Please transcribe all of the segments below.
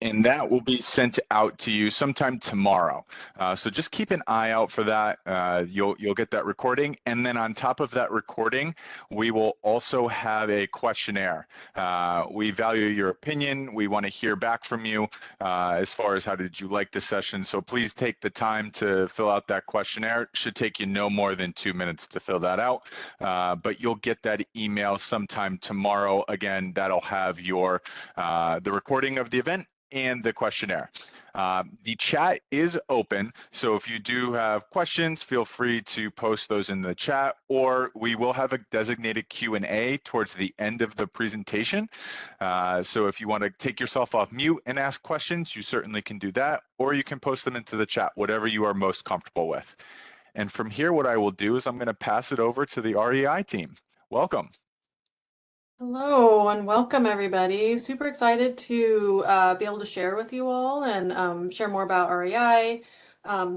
and that will be sent out to you sometime tomorrow. So just keep an eye out for that. You'll get that recording, and then on top of that recording, we will also have a questionnaire. We value your opinion. We want to hear back from you as far as how did you like the session. So please take the time to fill out that questionnaire. It should take you no more than 2 minutes to fill that out, but you'll get that email sometime tomorrow. Again, that'll have your the recording of the event and the questionnaire. The chat is open, so if you do have questions, feel free to post those in the chat, or we will have a designated Q&A towards the end of the presentation. So if you want to take yourself off mute and ask questions, you certainly can do that, or you can post them into the chat, whatever you are most comfortable with. And from here, what I will do is I'm going to pass it over to the REI team. Welcome. Hello and welcome everybody. Super excited to be able to share with you all and share more about REI,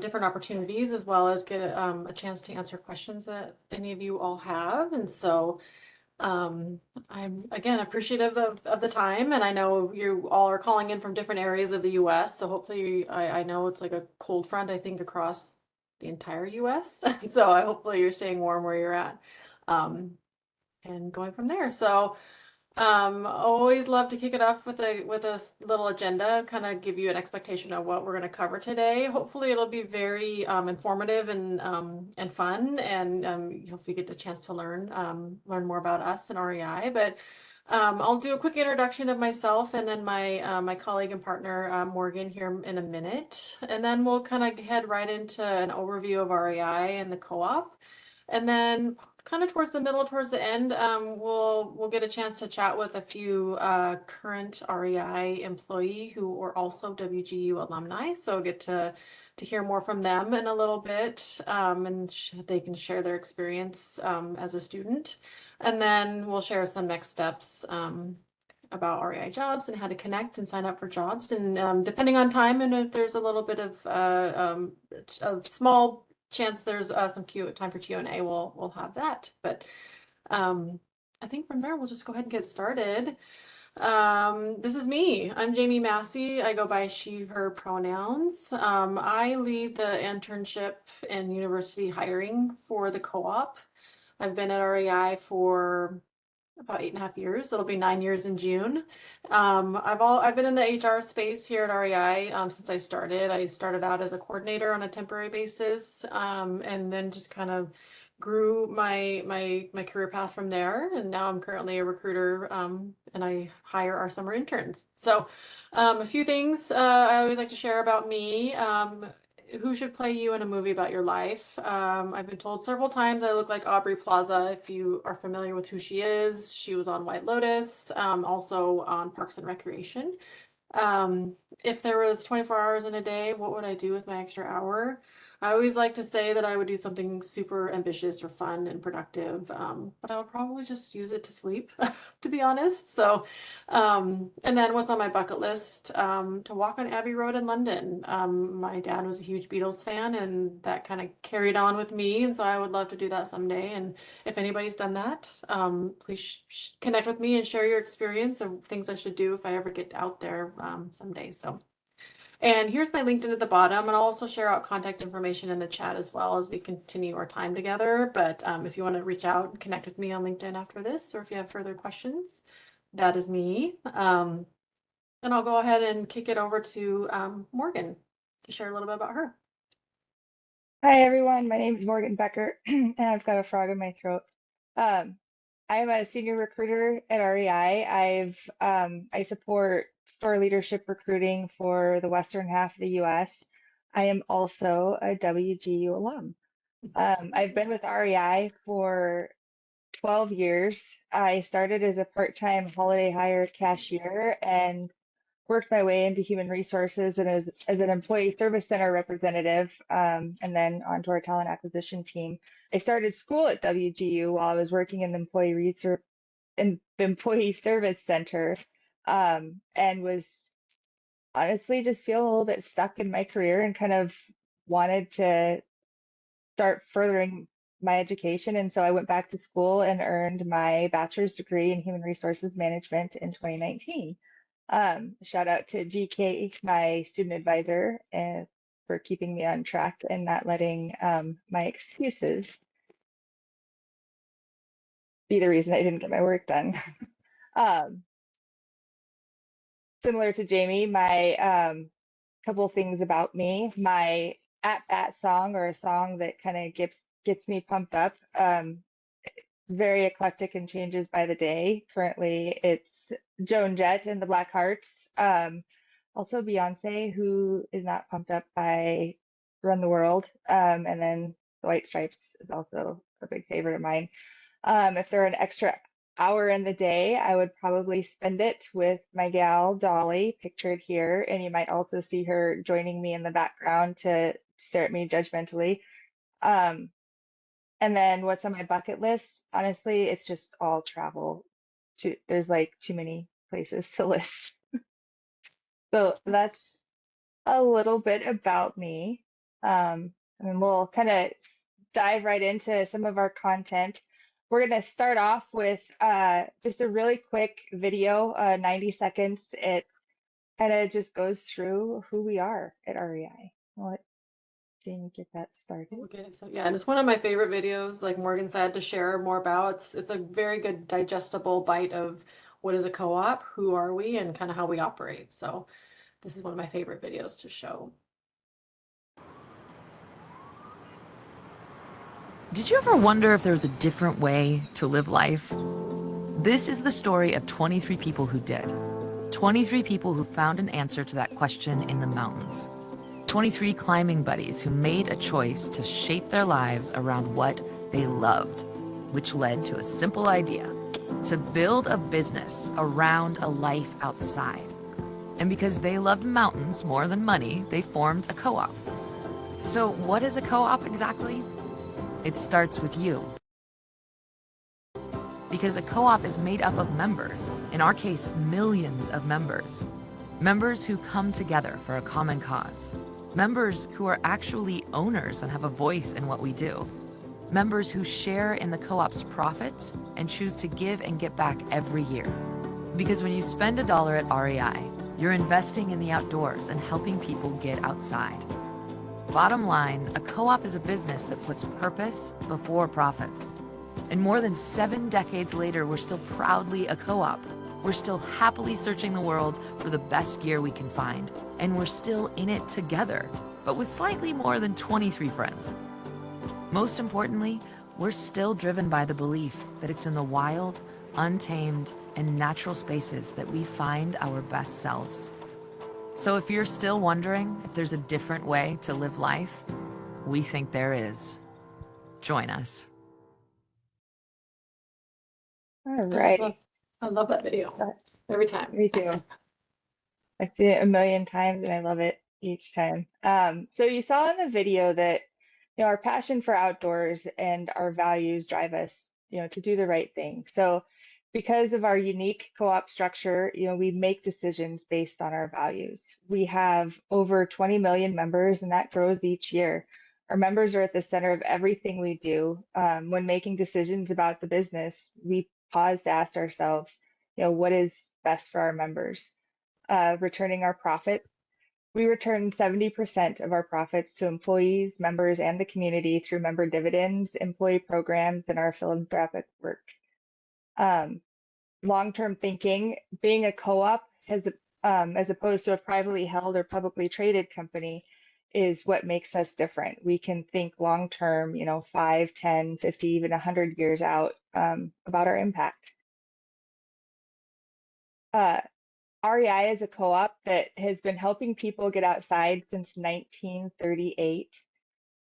different opportunities, as well as get a chance to answer questions that any of you all have. And so I'm again appreciative of the time, and I know you all are calling in from different areas of the US. So hopefully, I know it's like a cold front, I think, across the entire US. So hopefully you're staying warm where you're at. Um, and going from there. So, always love to kick it off with a little agenda, kind of give you an expectation of what we're going to cover today. Hopefully, it'll be very informative and fun, and hopefully get the chance to learn more about us and REI. But I'll do a quick introduction of myself and then my colleague and partner Morgan here in a minute, and then we'll kind of head right into an overview of REI and the co-op. And then kind of towards the middle, towards the end, we'll get a chance to chat with a few current REI employee who are also WGU alumni. So get to hear more from them in a little bit, and they can share their experience as a student. And then we'll share some next steps about REI jobs and how to connect and sign up for jobs. And depending on time, and if there's a little bit of small chance there's some time for Q&A, we'll have that. But I think from there we'll just go ahead and get started. This is me. I'm Jamie Massey. I go by she, her pronouns. I lead the internship and university hiring for the co-op. I've been at REI for about 8.5 years. It'll be 9 years in June. I've been in the HR space here at REI since I started. I started out as a coordinator on a temporary basis, and then just kind of grew my career path from there. And now I'm currently a recruiter, and I hire our summer interns. So, a few things I always like to share about me. Who should play you in a movie about your life? I've been told several times I look like Aubrey Plaza. If you are familiar with who she is, she was on White Lotus, also on Parks and Recreation. If there was 24 hours in a day, what would I do with my extra hour? I always like to say that I would do something super ambitious or fun and productive, but I would probably just use it to sleep, to be honest. So, and then what's on my bucket list? To walk on Abbey Road in London. My dad was a huge Beatles fan, and that kind of carried on with me, and so I would love to do that someday. And if anybody's done that, please connect with me and share your experience of things I should do if I ever get out there someday. So, and here's my LinkedIn at the bottom, and I'll also share out contact information in the chat as well as we continue our time together. But if you want to reach out and connect with me on LinkedIn after this, or if you have further questions, that is me. And I'll go ahead and kick it over to Morgan to share a little bit about her. Hi everyone, my name is Morgan Becker, and I've got a frog in my throat. Um, I'm a senior recruiter at REI. I support store leadership recruiting for the western half of the U.S. I am also a WGU alum. I've been with REI for 12 years. I started as a part-time holiday hire cashier and worked my way into human resources and as an employee service center representative, and then onto our talent acquisition team. I started school at WGU while I was working in the employee service center, and was honestly just feeling a little bit stuck in my career and kind of wanted to start furthering my education. And so I went back to school and earned my bachelor's degree in human resources management in 2019. Shout out to GK, my student advisor, and for keeping me on track and not letting my excuses be the reason I didn't get my work done. um, Similar to Jamie, my couple of things about me, my at bat song, or a song that kind of gets me pumped up. Very eclectic and changes by the day. Currently, it's Joan Jett and the Black Hearts. Also Beyonce, who is not pumped up by Run the World. And then the White Stripes is also a big favorite of mine. If there were an extra hour in the day, I would probably spend it with my gal Dolly, pictured here, and you might also see her joining me in the background to stare at me judgmentally. Um, and then what's on my bucket list? Honestly, it's just all travel. There's like too many places to list. So that's a little bit about me. And we'll kind of dive right into some of our content. We're going to start off with just a really quick video, 90 seconds. It kind of just goes through who we are at REI. I'll let Jamie get that started. Okay, so yeah, and it's one of my favorite videos, like Morgan said, to share more about. It's a very good digestible bite of what is a co-op, who are we, and kind of how we operate. So this is one of my favorite videos to show. Did you ever wonder if there was a different way to live life? This is the story of 23 people who did. 23 people who found an answer to that question in the mountains. 23 climbing buddies who made a choice to shape their lives around what they loved, which led to a simple idea: to build a business around a life outside. And because they loved mountains more than money, they formed a co-op. So what is a co-op exactly? It starts with you. Because a co-op is made up of members, in our case, millions of members. Members who come together for a common cause. Members who are actually owners and have a voice in what we do. Members who share in the co-op's profits and choose to give and get back every year. Because when you spend $1 at REI, you're investing in the outdoors and helping people get outside. Bottom line, a co-op is a business that puts purpose before profits. And more than 7 decades later, we're still proudly a co-op. We're still happily searching the world for the best gear we can find. And we're still in it together, but with slightly more than 23 friends. Most importantly, we're still driven by the belief that it's in the wild, untamed, and natural spaces that we find our best selves. So if you're still wondering if there's a different way to live life, we think there is. Join us. All right. I love that video every time. Me too. I see it a million times and I love it each time. So you saw in the video that, our passion for outdoors and our values drive us, to do the right thing. So because of our unique co-op structure, we make decisions based on our values. We have over 20 million members and that grows each year. Our members are at the center of everything we do. When making decisions about the business, we pause to ask ourselves, what is best for our members? Returning our profit. We return 70% of our profits to employees, members, and the community through member dividends, employee programs, and our philanthropic work. Long-term thinking, being a co-op as opposed to a privately held or publicly traded company is what makes us different. We can think long-term, 5, 10, 50, even 100 years out about our impact. REI is a co-op that has been helping people get outside since 1938.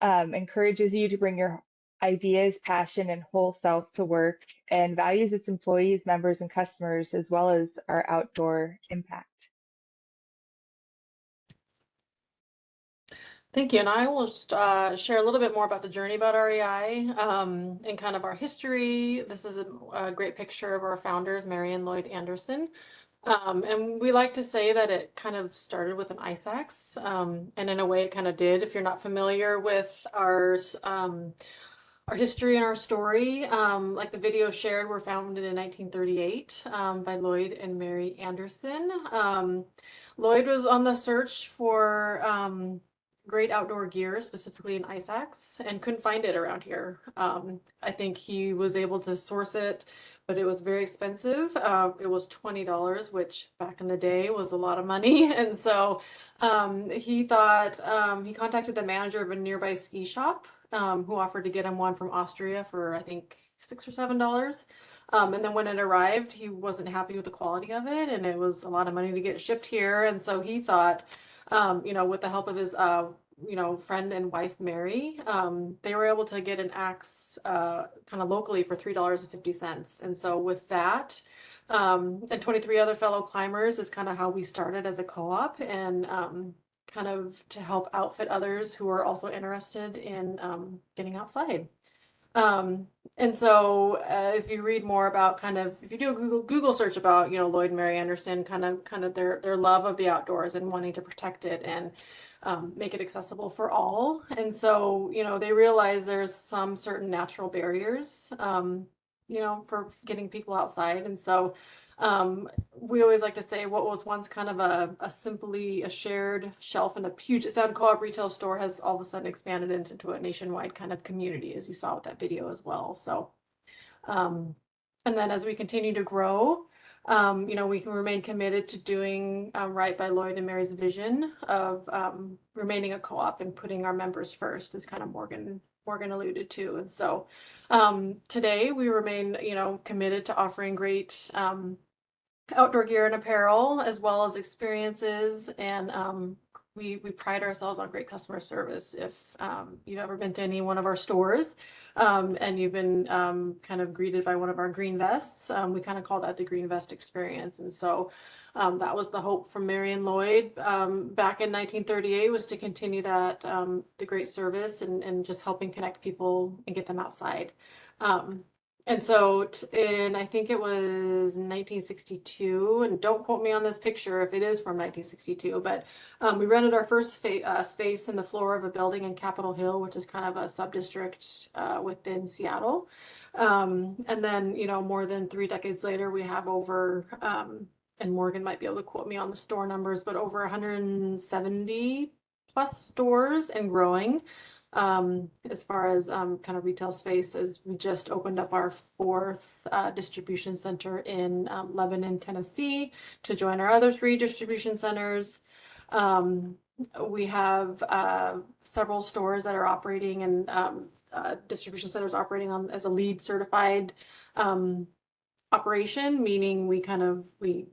Encourages you to bring your ideas, passion, and whole self to work, and values its employees, members, and customers, as well as our outdoor impact. Thank you. And I will just share a little bit more about the journey about REI and kind of our history. This is a great picture of our founders, Mary and Lloyd Anderson. And we like to say that it kind of started with an ice axe, and in a way it kind of did. If you're not familiar with our our history and our story. Like the video shared, were founded in 1938 by Lloyd and Mary Anderson. Lloyd was on the search for great outdoor gear, specifically an ice axe, and couldn't find it around here. I think he was able to source it, but it was very expensive. It was $20, which back in the day was a lot of money. And so he thought, he contacted the manager of a nearby ski shop, who offered to get him one from Austria for, I think, $6 or $7. And then when it arrived, he wasn't happy with the quality of it, and it was a lot of money to get shipped here. And so he thought, with the help of his, friend and wife, Mary, they were able to get an axe kind of locally for $3.50. And so with that, and 23 other fellow climbers is kind of how we started as a co-op, and kind of to help outfit others who are also interested in getting outside. And so if you read more about if you do a Google search about, Lloyd and Mary Anderson, kind of their love of the outdoors and wanting to protect it and make it accessible for all. And so, they realize there's some certain natural barriers, for getting people outside. And so we always like to say what was once kind of a simply a shared shelf in a Puget Sound co-op retail store has all of a sudden expanded into a nationwide kind of community, as you saw with that video as well. So, and then as we continue to grow, we can remain committed to doing right by Lloyd and Mary's vision of remaining a co-op and putting our members first, as kind of Morgan alluded to. And so today we remain, committed to offering great outdoor gear and apparel, as well as experiences. And we pride ourselves on great customer service. If you've ever been to any one of our stores and you've been kind of greeted by one of our green vests, we kind of call that the green vest experience. And so that was the hope from Mary and Lloyd back in 1938, was to continue that the great service and just helping connect people and get them outside. And so in, I think it was 1962, and don't quote me on this picture if it is from 1962, but we rented our first space in the floor of a building in Capitol Hill, which is kind of a sub-district within Seattle. And then, more than 3 decades later, we have over, and Morgan might be able to quote me on the store numbers, but over 170 plus stores and growing. As far as kind of retail space, as we just opened up our 4th distribution center in Lebanon, Tennessee, to join our other 3 distribution centers. We have several stores that are operating, and distribution centers operating on as a LEED certified operation, meaning we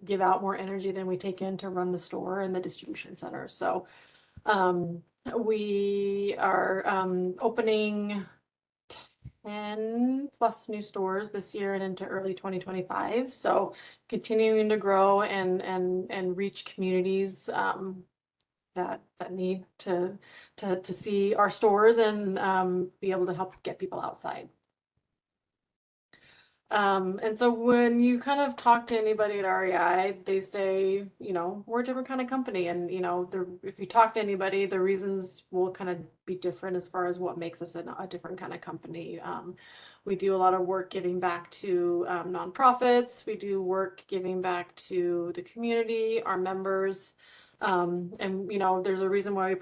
give out more energy than we take in to run the store and the distribution center. So we are opening 10 plus new stores this year and into early 2025. So continuing to grow and reach communities that need to see our stores and be able to help get people outside. And so when you kind of talk to anybody at REI, they say, we're a different kind of company. And, if you talk to anybody, the reasons will kind of be different as far as what makes us a different kind of company. We do a lot of work giving back to nonprofits. We do work giving back to the community, our members. And, there's a reason why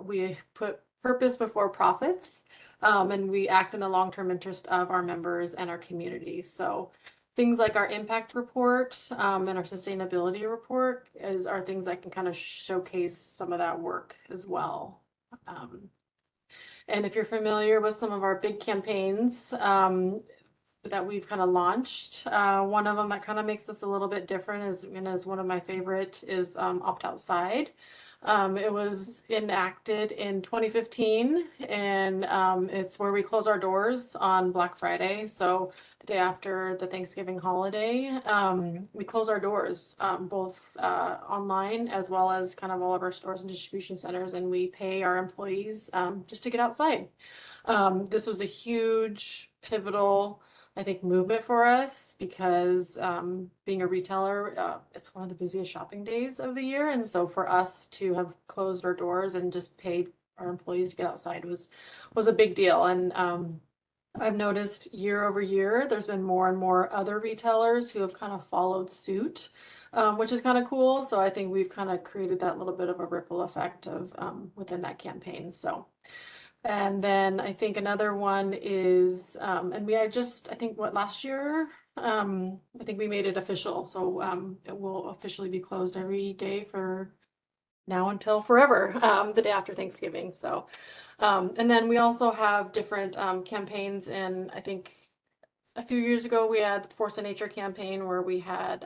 we put purpose before profits. And we act in the long-term interest of our members and our community. So things like our impact report and our sustainability report are things that can kind of showcase some of that work as well. And if you're familiar with some of our big campaigns that we've kind of launched, one of them that kind of makes us a little bit different is one of my favorite is Opt Outside. It was enacted in 2015, and it's where we close our doors on Black Friday. So the day after the Thanksgiving holiday, we close our doors, both online as well as kind of all of our stores and distribution centers, and we pay our employees just to get outside. This was a huge, pivotal, I think, movement for us because being a retailer, it's one of the busiest shopping days of the year. And so for us to have closed our doors and just paid our employees to get outside was a big deal. And I've noticed year over year, there's been more and more other retailers who have kind of followed suit, which is kind of cool. So I think we've kind of created that little bit of a ripple effect of within that campaign. So, and then I think another one is, and I think what last year, I think we made it official. So it will officially be closed every day for now until forever, the day after Thanksgiving. So, and then we also have different campaigns. And I think a few years ago we had Force of Nature campaign where we had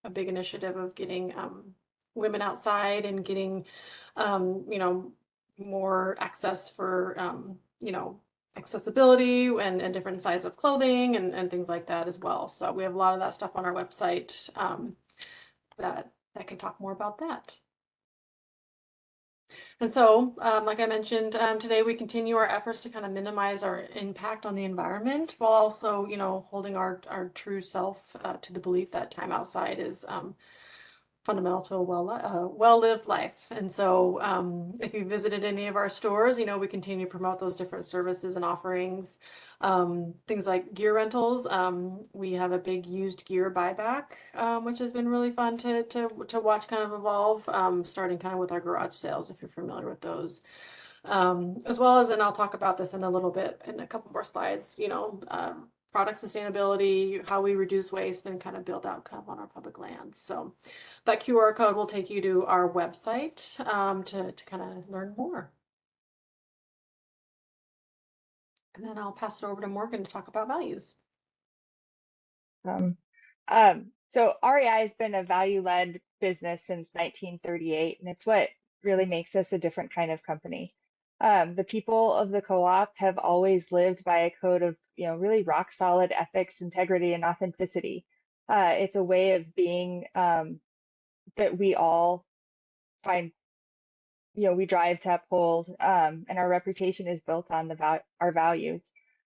a big initiative of getting women outside and getting, more access for, accessibility and different size of clothing and things like that as well. So we have a lot of that stuff on our website that can talk more about that. And so, like I mentioned, today we continue our efforts to kind of minimize our impact on the environment while also, holding our true self to the belief that time outside is fundamental to a well-lived life. And so if you visited any of our stores, we continue to promote those different services and offerings. Things like gear rentals. We have a big used gear buyback, which has been really fun to watch kind of evolve, starting kind of with our garage sales, if you're familiar with those. As well as, and I'll talk about this in a little bit in a couple more slides, product sustainability, how we reduce waste and kind of build out kind of on our public lands. So that QR code will take you to our website to kind of learn more. And then I'll pass it over to Morgan to talk about values. So REI has been a value-led business since 1938, and it's what really makes us a different kind of company. The people of the co-op have always lived by a code of, really rock solid ethics, integrity, and authenticity. It's a way of being that we all find, we drive to uphold, and our reputation is built on our values.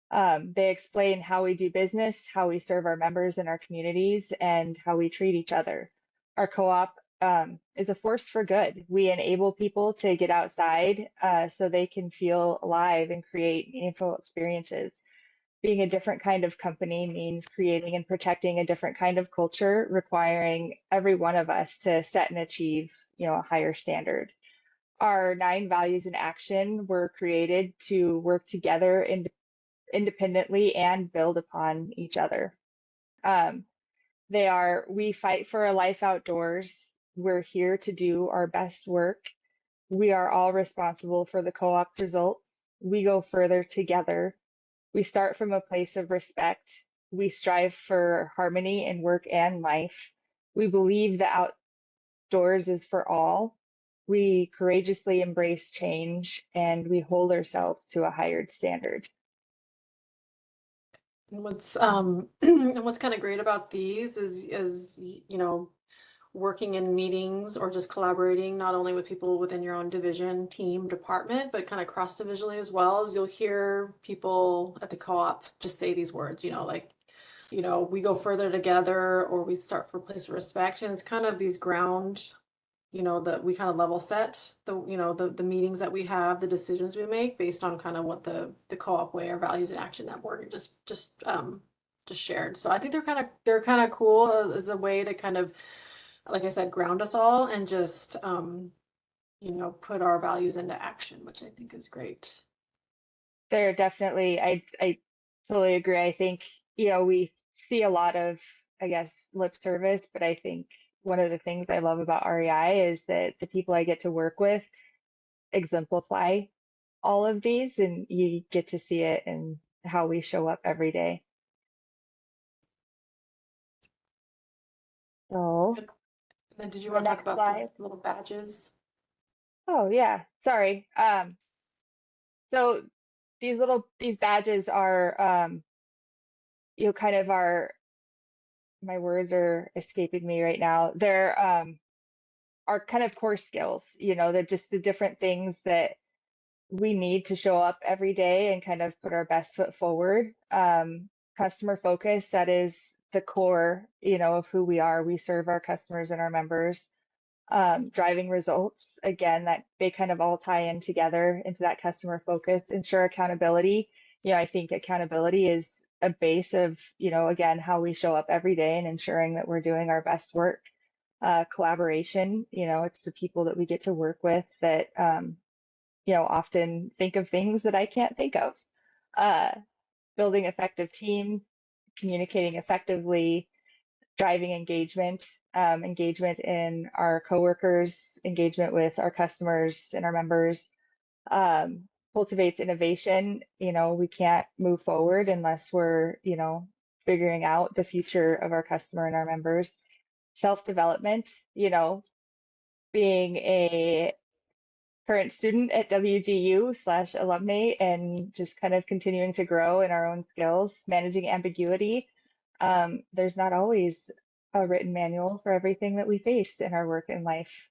They explain how we do business, how we serve our members in our communities, and how we treat each other. Our co-op is a force for good. We enable people to get outside so they can feel alive and create meaningful experiences. Being a different kind of company means creating and protecting a different kind of culture, requiring every one of us to set and achieve, a higher standard. Our 9 values in action were created to work together independently and build upon each other. They are: we fight for a life outdoors. We're here to do our best work. We are all responsible for the co-op results. We go further together. We start from a place of respect. We strive for harmony in work and life. We believe the outdoors is for all. We courageously embrace change, and we hold ourselves to a higher standard. And what's and what's kind of great about these is working in meetings or just collaborating not only with people within your own division, team, department, but kind of cross divisionally as well. As you'll hear people at the co-op just say these words, like, we go further together, or we start from a place of respect. And it's kind of these ground, that we kind of level set the meetings that we have, the decisions we make based on kind of what the co-op way, our values and action that Morgan just shared. So I think they're kind of cool as a way to kind of, like I said, ground us all and just put our values into action, which I think is great. They're definitely, I totally agree. I think, we see a lot of, I guess, lip service, but I think one of the things I love about REI is that the people I get to work with exemplify all of these, and you get to see it in how we show up every day. So, And then did you want to talk about the little badges? Oh yeah, sorry. So these badges are kind of my words are escaping me right now. They're our kind of core skills, they're just the different things that we need to show up every day and kind of put our best foot forward. Customer focus, that is the core, of who we are. We serve our customers and our members. Driving results, again, that they kind of all tie in together into that customer focus. Ensure accountability. I think accountability is a base of, again, how we show up every day and ensuring that we're doing our best work. Collaboration, it's the people that we get to work with that, often think of things that I can't think of. Uh, Building effective team, communicating effectively, driving engagement, engagement in our coworkers, engagement with our customers and our members, um, cultivates innovation. We can't move forward unless we're, figuring out the future of our customer and our members. Self-development, being a current student at WGU/alumni and just kind of continuing to grow in our own skills, managing ambiguity. There's not always a written manual for everything that we face in our work and life.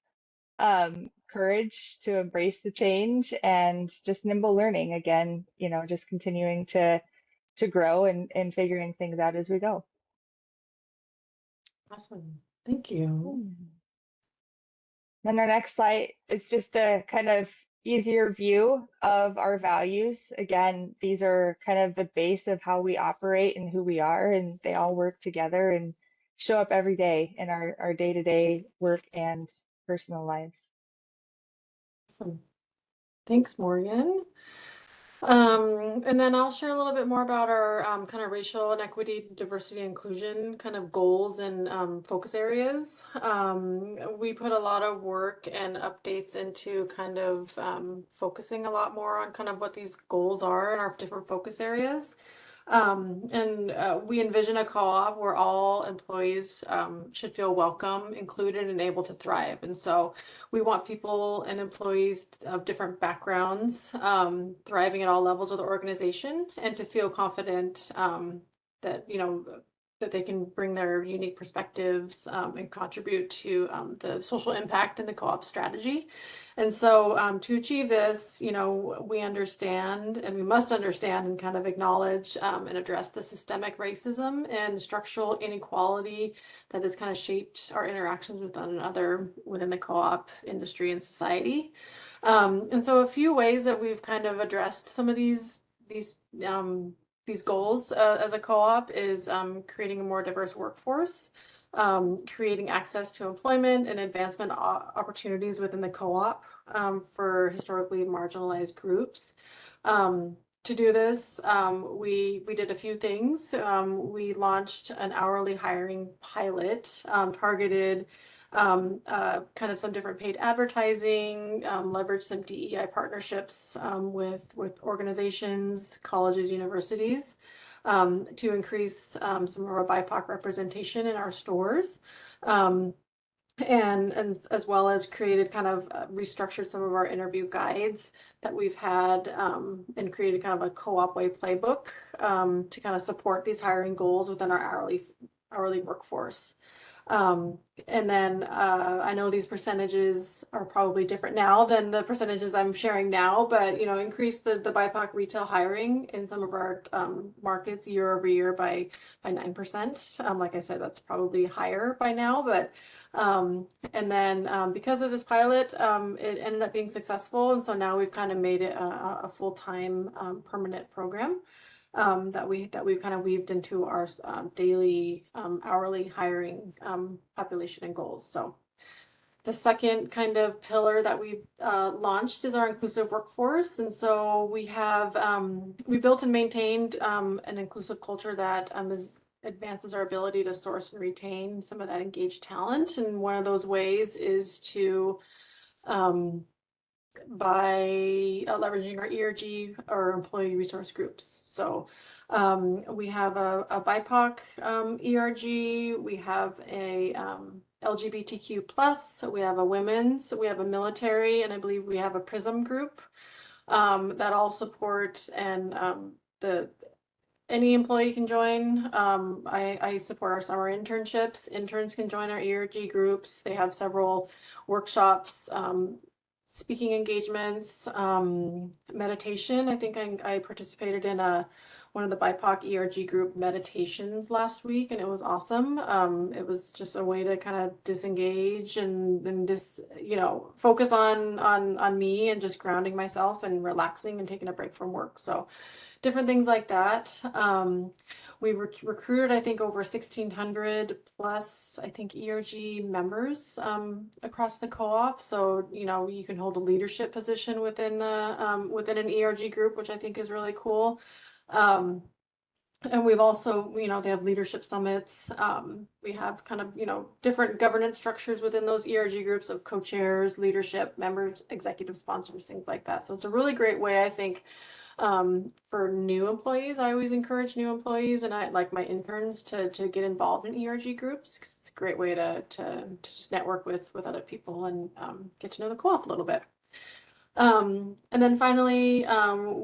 Courage to embrace the change and just nimble learning again, just continuing to grow and figuring things out as we go. Awesome. Thank you. Then our next slide is just a kind of easier view of our values. Again, these are kind of the base of how we operate and who we are, and they all work together and show up every day in our day-to-day work and personal lives. Awesome. Thanks, Morgan. And then I'll share a little bit more about our kind of racial and equity, diversity, inclusion kind of goals and focus areas. We put a lot of work and updates into kind of focusing a lot more on kind of what these goals are and our different focus areas. We envision a co-op where all employees should feel welcome, included, and able to thrive. And so we want people and employees of different backgrounds thriving at all levels of the organization and to feel confident that, that they can bring their unique perspectives and contribute to the social impact in the co-op strategy. And so to achieve this, we understand and we must understand and kind of acknowledge and address the systemic racism and structural inequality that has kind of shaped our interactions with one another within the co-op industry and society. And so a few ways that we've kind of addressed some of these goals as a co-op is creating a more diverse workforce, creating access to employment and advancement opportunities within the co-op for historically marginalized groups. To do this, we did a few things. We launched an hourly hiring pilot targeted kind of some different paid advertising, leverage some DEI partnerships with organizations, colleges, universities to increase some of our BIPOC representation in our stores. And as well as created kind of restructured some of our interview guides that we've had and created kind of a co-op way playbook to kind of support these hiring goals within our hourly workforce. And then I know these percentages are probably different now than the percentages I'm sharing now, but increase the BIPOC retail hiring in some of our markets year over year by 9%. Like I said, that's probably higher by now, but and then because of this pilot, it ended up being successful, and so now we've kind of made it a full-time permanent program. That we've kind of weaved into our daily hourly hiring population and goals. So the second kind of pillar that we launched is our inclusive workforce. And so we have we built and maintained an inclusive culture that advances our ability to source and retain some of that engaged talent. And one of those ways is to by leveraging our ERG or employee resource groups. So we have a BIPOC ERG, we have a LGBTQ plus, we have a women's, we have a military, and I believe we have a PRISM group that all support and any employee can join. I support our summer internships. Interns can join our ERG groups. They have several workshops, speaking engagements, meditation. I think I participated in one of the BIPOC ERG group meditations last week, and it was awesome. It was just a way to kind of disengage and just, you know, focus on me and just grounding myself and relaxing and taking a break from work. So different things like that. We've recruited, I think, over 1,600 plus, I think, ERG members across the co-op. So, you know, you can hold a leadership position within the within an ERG group, which I think is really cool. And we've also, you know, they have leadership summits. We have kind of, you know, different governance structures within those ERG groups of co-chairs, leadership, members, executive sponsors, things like that. So it's a really great way, I think, for new employees. I always encourage new employees and I like my interns to get involved in ERG groups, 'cause it's a great way to just network with other people and get to know the co-op a little bit. And then finally,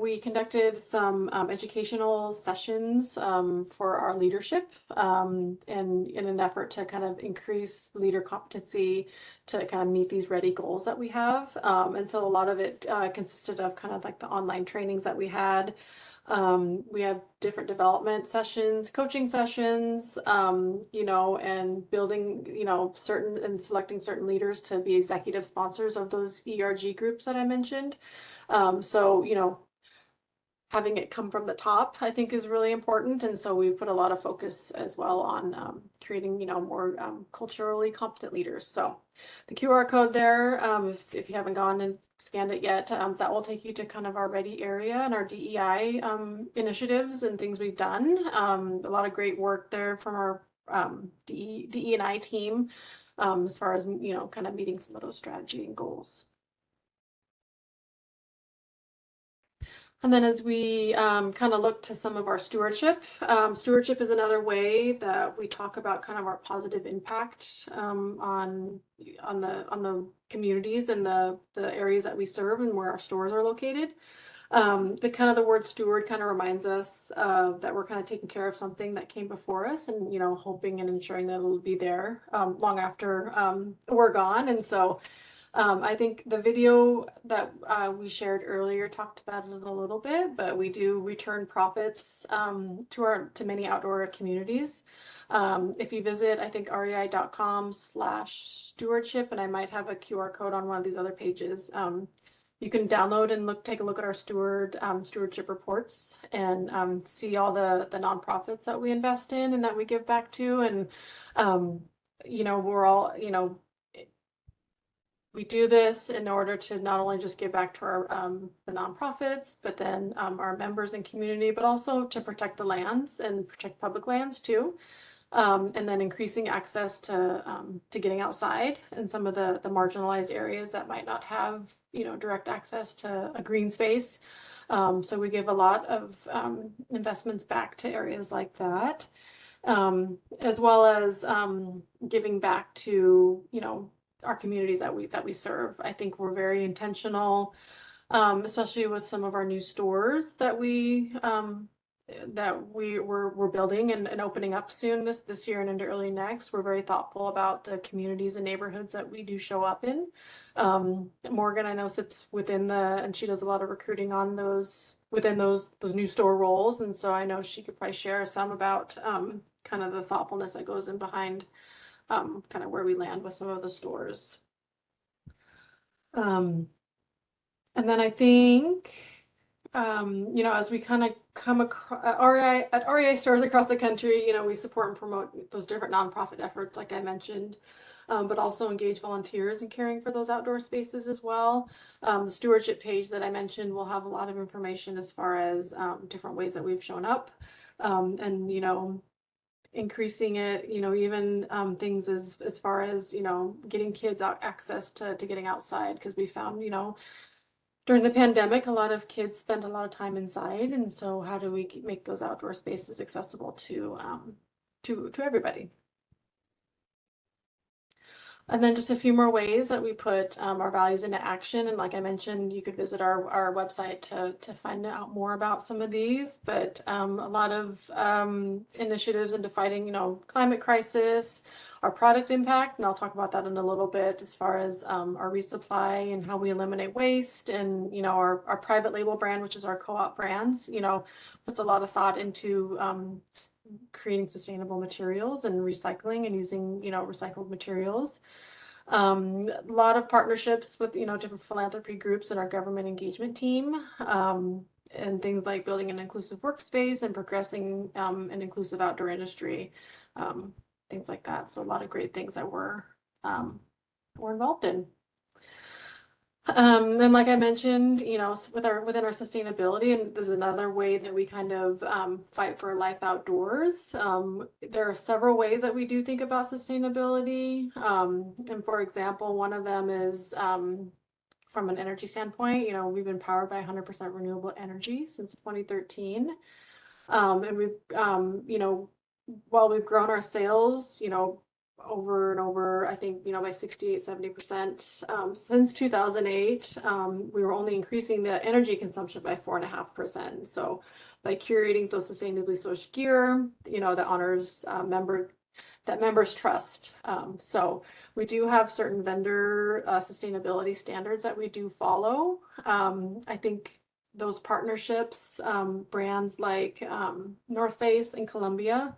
we conducted some educational sessions for our leadership and in an effort to kind of increase leader competency to kind of meet these REI goals that we have. And so a lot of it consisted of kind of like the online trainings that we had. We have different development sessions, coaching sessions, you know, and building, you know, certain and selecting certain leaders to be executive sponsors of those ERG groups that I mentioned. So, you know, having it come from the top, I think, is really important. And so we've put a lot of focus as well on creating, you know, more culturally competent leaders. So the QR code there, if you haven't gone and scanned it yet, that will take you to kind of our REI area and our DEI initiatives and things we've done. A lot of great work there from our DE&I team as far as, you know, kind of meeting some of those strategy and goals. And then as we kind of look to some of our stewardship, stewardship is another way that we talk about kind of our positive impact on the communities and the areas that we serve and where our stores are located. The word steward kind of reminds us that we're kind of taking care of something that came before us and, you know, hoping and ensuring that it'll be there long after we're gone. And so I think the video that we shared earlier talked about it a little bit, but we do return profits to many outdoor communities. If you visit, I think rei.com/stewardship, and I might have a QR code on one of these other pages. You can download and take a look at our stewardship reports and see all the nonprofits that we invest in and that we give back to. And you know, we're all, you know, we do this in order to not only just give back to our the nonprofits, but then our members and community, but also to protect the lands and protect public lands too. And then increasing access to getting outside in some of the marginalized areas that might not have, you know, direct access to a green space. So we give a lot of investments back to areas like that, as well as giving back to, you know, our communities that we serve. I think we're very intentional, especially with some of our new stores that we're building and opening up soon this year and into early next. We're very thoughtful about the communities and neighborhoods that we do show up in. Morgan, I know, sits within and she does a lot of recruiting on within those new store roles, and so I know she could probably share some about kind of the thoughtfulness that goes in behind kind of where we land with some of the stores. And then I think, you know, as we kind of come across at REI stores across the country, you know, we support and promote those different nonprofit efforts, like I mentioned, but also engage volunteers in caring for those outdoor spaces as well. The stewardship page that I mentioned will have a lot of information as far as different ways that we've shown up, and, you know, increasing it, you know, even things as far as, you know, getting kids out access to getting outside, because we found, you know, during the pandemic, a lot of kids spend a lot of time inside, and so how do we make those outdoor spaces accessible to everybody? And then just a few more ways that we put our values into action. And like I mentioned, you could visit our website to find out more about some of these. But a lot of initiatives into fighting, climate crisis, our product impact, and I'll talk about that in a little bit as far as our resupply and how we eliminate waste, and our private label brand, which is our co-op brands, puts a lot of thought into creating sustainable materials and recycling and using recycled materials. A lot of partnerships with different philanthropy groups and our government engagement team, and things like building an inclusive workspace and progressing an inclusive outdoor industry, things like that. So a lot of great things that we're involved in. And like I mentioned, within our sustainability, and this is another way that we kind of fight for life outdoors. There are several ways that we do think about sustainability. And for example, one of them is from an energy standpoint. We've been powered by 100% renewable energy since 2013. And we've, while we've grown our sales, over and over, I think, by 68-70% since 2008. We were only increasing the energy consumption by 4.5%. So by curating those sustainably sourced gear, that honors members trust. So we do have certain vendor sustainability standards that we do follow. I think those partnerships, brands like North Face and Columbia,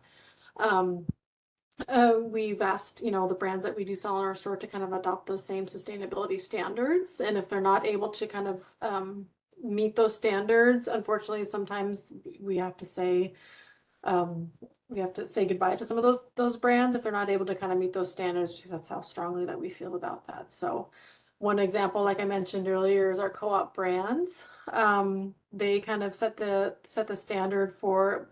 we've asked, the brands that we do sell in our store to kind of adopt those same sustainability standards. And if they're not able to kind of meet those standards, unfortunately, sometimes we have to say goodbye to some of those brands if they're not able to kind of meet those standards, because that's how strongly that we feel about that. So one example, like I mentioned earlier, is our co-op brands. They kind of set the standard for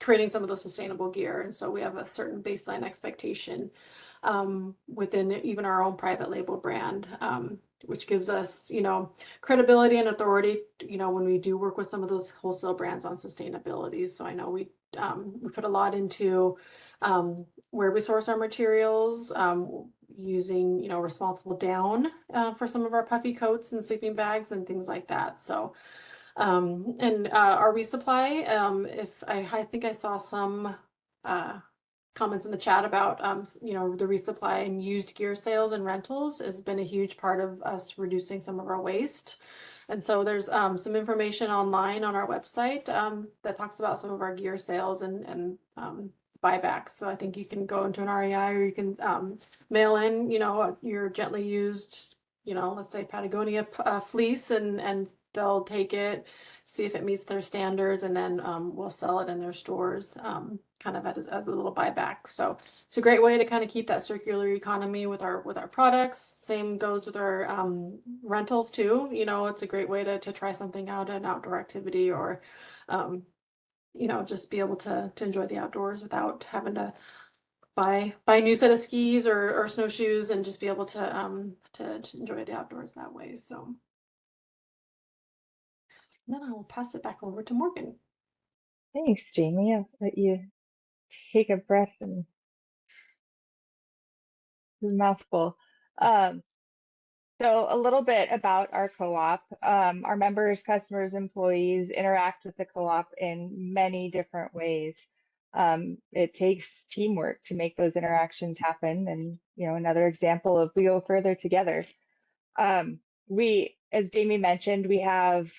creating some of those sustainable gear. And so we have a certain baseline expectation within even our own private label brand, which gives us, credibility and authority, when we do work with some of those wholesale brands on sustainability. So I know we put a lot into where we source our materials, using, responsible down for some of our puffy coats and sleeping bags and things like that. So and our resupply, I think I saw some comments in the chat about the resupply and used gear sales and rentals has been a huge part of us reducing some of our waste. And so there's some information online on our website that talks about some of our gear sales and buybacks. So I think you can go into an REI, or you can mail in your gently used, let's say Patagonia fleece, and they'll take it, see if it meets their standards, and then we'll sell it in their stores, kind of as a little buyback. So it's a great way to kind of keep that circular economy with our products. Same goes with our rentals too. It's a great way to try something out, an outdoor activity, or just be able to enjoy the outdoors without having to buy a new set of skis or snowshoes, and just be able to enjoy the outdoors that way. So then I will pass it back over to Morgan. Thanks, Jamie. I'll let you take a breath and a mouthful. So a little bit about our co-op. Our members, customers, employees interact with the co-op in many different ways. It takes teamwork to make those interactions happen. And, another example of we go further together. As Jamie mentioned, we have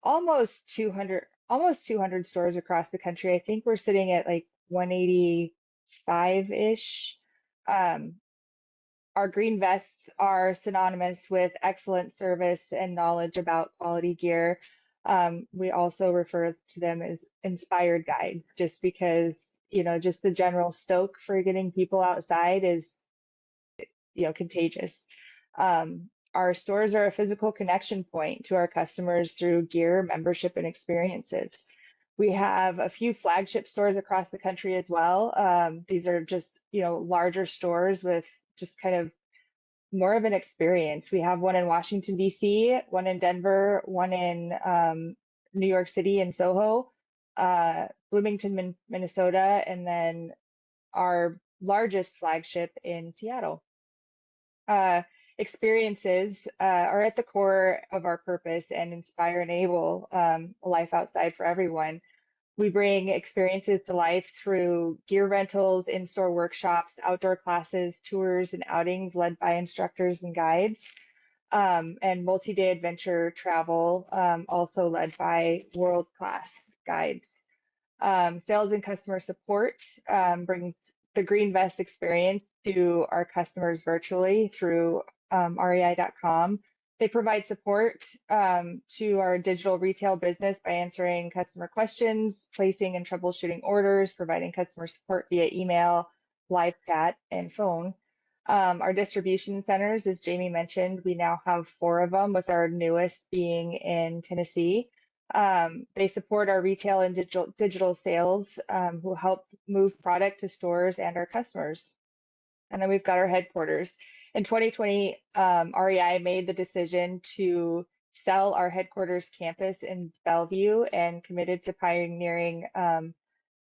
almost 200 stores across the country. I think we're sitting at like 185-ish. Our green vests are synonymous with excellent service and knowledge about quality gear. We also refer to them as inspired guide, just because, just the general stoke for getting people outside is, contagious. Our stores are a physical connection point to our customers through gear, membership, and experiences. We have a few flagship stores across the country as well. These are just, larger stores with just kind of more of an experience. We have one in Washington, D.C., one in Denver, one in New York City and Soho, Bloomington, Minnesota, and then our largest flagship in Seattle. Experiences are at the core of our purpose and inspire and enable a life outside for everyone. We bring experiences to life through gear rentals, in-store workshops, outdoor classes, tours, and outings led by instructors and guides, and multi-day adventure travel, also led by world-class guides. Sales and customer support brings the Green Vest experience to our customers virtually through REI.com. They provide support to our digital retail business by answering customer questions, placing and troubleshooting orders, providing customer support via email, live chat, and phone. Our distribution centers, as Jamie mentioned, we now have 4 of them, with our newest being in Tennessee. They support our retail and digital sales, who help move product to stores and our customers. And then we've got our headquarters. In 2020, REI made the decision to sell our headquarters campus in Bellevue and committed to pioneering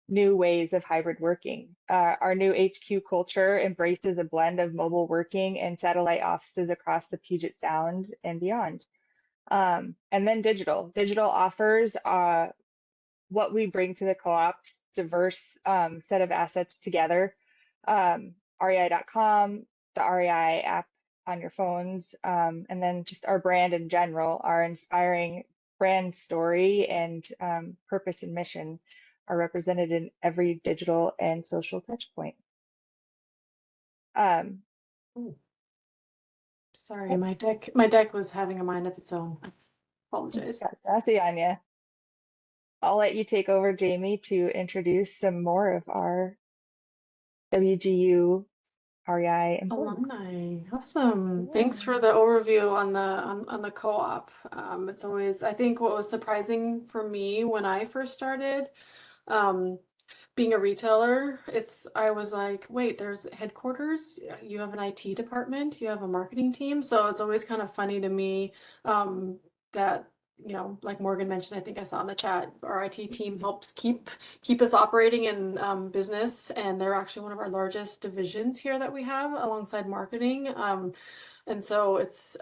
new ways of hybrid working. Our new HQ culture embraces a blend of mobile working and satellite offices across the Puget Sound and beyond. And then digital. Digital offers what we bring to the co-op's diverse set of assets together. REI.com, the REI app on your phones, and then just our brand in general, our inspiring brand story and purpose and mission are represented in every digital and social touch point. Sorry, my deck was having a mind of its own. Apologize. That's Anya. I'll let you take over, Jamie, to introduce some more of our WGU REI employees. Alumni. Awesome. Thanks for the overview on the co-op. It's always, I think what was surprising for me when I first started being a retailer, I was like, wait, there's headquarters, you have an IT department, you have a marketing team. So it's always kind of funny to me that, you know, like Morgan mentioned, I think I saw in the chat, our IT team helps keep us operating in business, and they're actually one of our largest divisions here that we have alongside marketing. And so it's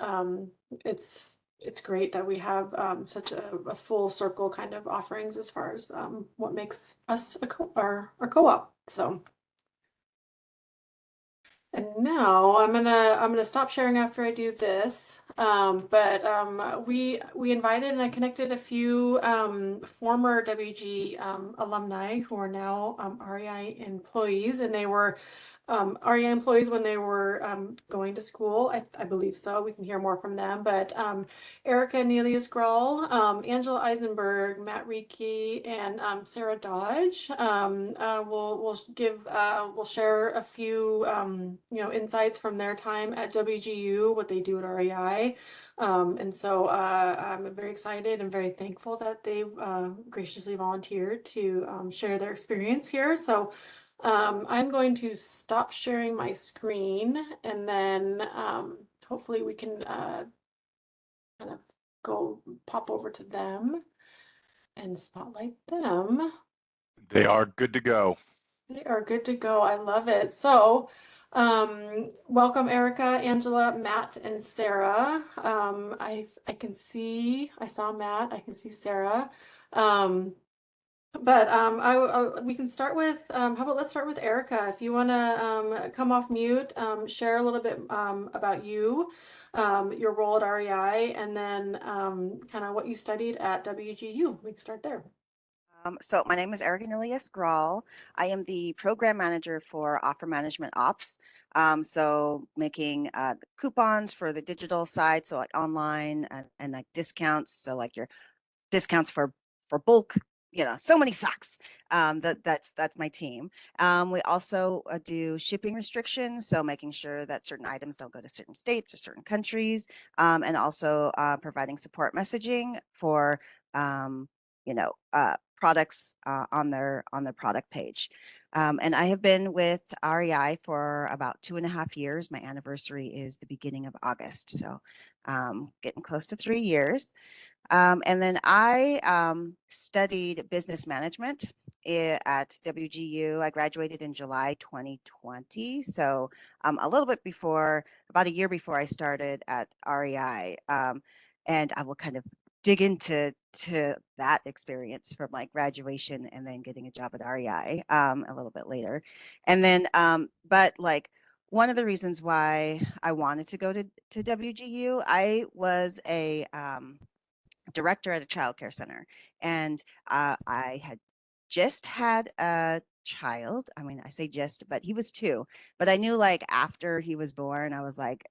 great that we have such a full circle kind of offerings as far as what makes us our co-op. So. And now I'm gonna stop sharing after I do this. We invited and I connected a few former WG alumni who are now REI employees, and they were REI employees when they were going to school. I believe so. We can hear more from them. But Erica Nelius Grawl, Angela Eisenberg, Matt Reiki, and Sarah Dodge will share a few insights from their time at WGU, what they do at REI. And so I'm very excited and very thankful that they graciously volunteered to share their experience here. So I'm going to stop sharing my screen, and then hopefully we can kind of pop over to them and spotlight them. They are good to go. They are good to go. I love it. So welcome Erica, Angela, Matt, and Sarah. I saw Matt, I can see Sarah. We can start with, how about let's start with Erica. If you want to come off mute, share a little bit about you, your role at REI, and then kind of what you studied at WGU. We can start there. So my name is Erica Nelius Grawl. I am the program manager for Offer Management Ops. So making coupons for the digital side, so like online and like discounts. So like your discounts for bulk, so many socks. That's my team. We also do shipping restrictions, so making sure that certain items don't go to certain states or certain countries, and also providing support messaging for products on their product page. And I have been with REI for about 2.5 years. My anniversary is the beginning of August, so getting close to 3 years. And then I studied business management at WGU. I graduated in July 2020, so a little bit before, about a year before I started at REI. And I will kind of dig into that experience from like graduation and then getting a job at REI a little bit later. And then, but like one of the reasons why I wanted to go to WGU, I was a director at a childcare center, and I had just had a child. I mean, I say just, but he was 2. But I knew like after he was born, I was like,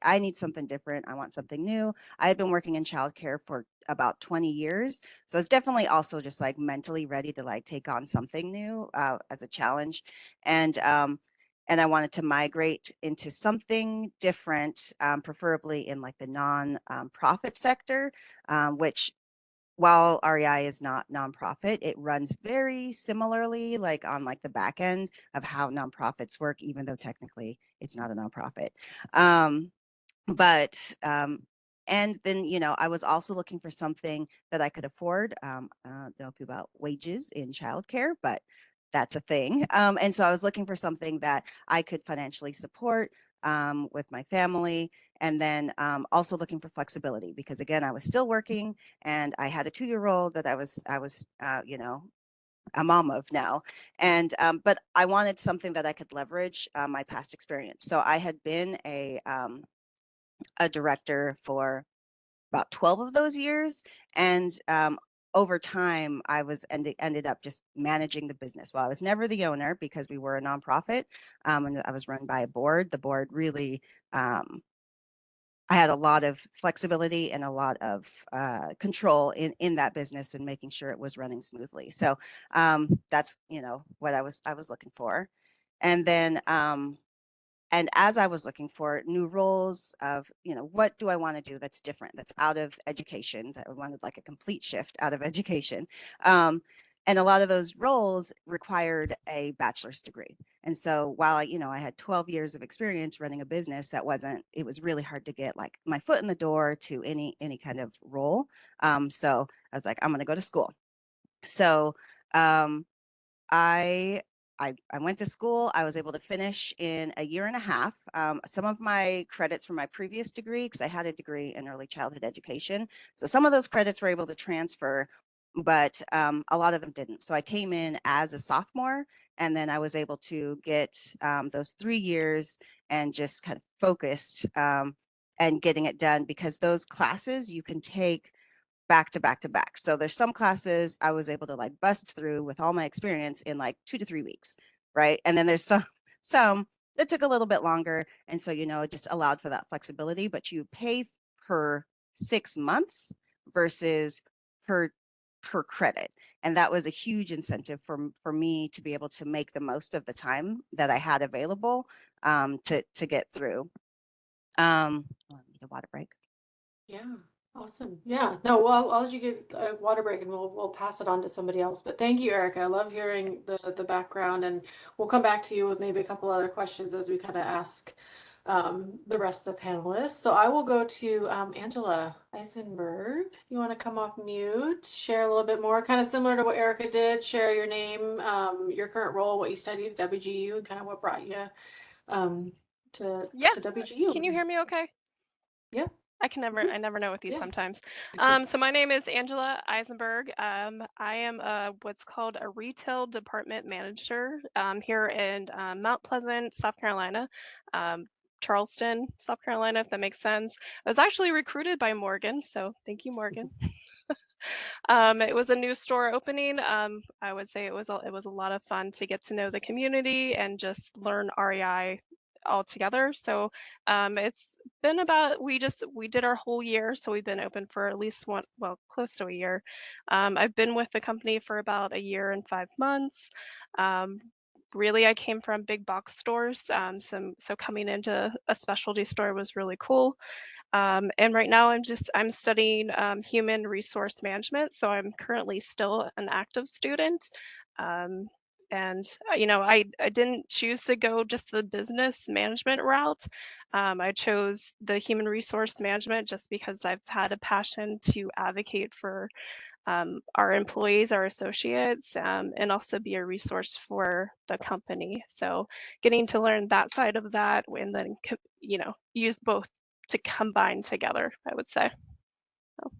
I need something different. I want something new. I had been working in childcare for about 20 years, so it's definitely also just like mentally ready to like take on something new as a challenge, and I wanted to migrate into something different, preferably in like the non-profit sector, which while REI is not nonprofit, it runs very similarly, like on like the back end of how nonprofits work, even though technically it's not a nonprofit. But and then, you know, I was also looking for something that I could afford. I don't know about wages in childcare, but that's a thing. And so I was looking for something that I could financially support with my family, and then also looking for flexibility because again, I was still working, and I had a 2-year-old that I was you know, a mom of now, and but I wanted something that I could leverage my past experience. So I had been a director for about 12 of those years, and over time I was ended up just managing the business. Well, I was never the owner because we were a nonprofit, and I was run by a board. The board really I had a lot of flexibility and a lot of control in that business and making sure it was running smoothly. So that's, you know, what I was looking for. And then and as I was looking for new roles of, you know, what do I want to do that's different, that's out of education, that I wanted like a complete shift out of education. And a lot of those roles required a bachelor's degree. And so while I, you know, I had 12 years of experience running a business, it was really hard to get like my foot in the door to any kind of role. So I was like, I'm going to go to school. So I I went to school. I was able to finish in a year and a half. Some of my credits from my previous degree, because I had a degree in early childhood education, so some of those credits were able to transfer, but a lot of them didn't. So I came in as a sophomore, and then I was able to get those 3 years and just kind of focused and getting it done, because those classes you can take back to back to back. So there's some classes I was able to like bust through with all my experience in like 2 to 3 weeks, right? And then there's some that took a little bit longer, and so, you know, it just allowed for that flexibility, but you pay per 6 months versus per credit. And that was a huge incentive for me to be able to make the most of the time that I had available to get through. I need a water break. Yeah, awesome. Yeah, no, well, I'll let you get a water break and we'll pass it on to somebody else. But thank you, Erica. I love hearing the background, and we'll come back to you with maybe a couple other questions as we kind of ask the rest of the panelists. So I will go to Angela Eisenberg. If you want to come off mute, share a little bit more, kind of similar to what Erica did, share your name, your current role, what you studied at WGU, and kind of what brought you to Yeah. WGU. Can you hear me okay? Yeah. I never know with these Yeah. sometimes. So my name is Angela Eisenberg. I am what's called a retail department manager here in Mount Pleasant, South Carolina. Charleston, South Carolina, if that makes sense. I was actually recruited by Morgan, so thank you, Morgan. It was a new store opening. I would say it was a lot of fun to get to know the community and just learn REI all together. So it's been about, we did our whole year, so we've been open for at least close to a year. I've been with the company for about a year and 5 months. Really, I came from big box stores, so coming into a specialty store was really cool. And right now I'm studying human resource management. So I'm currently still an active student. Um, and I didn't choose to go just the business management route. I chose the human resource management just because I've had a passion to advocate for our employees, our associates, and also be a resource for the company. So getting to learn that side of that and then, use both to combine together, I would say. So,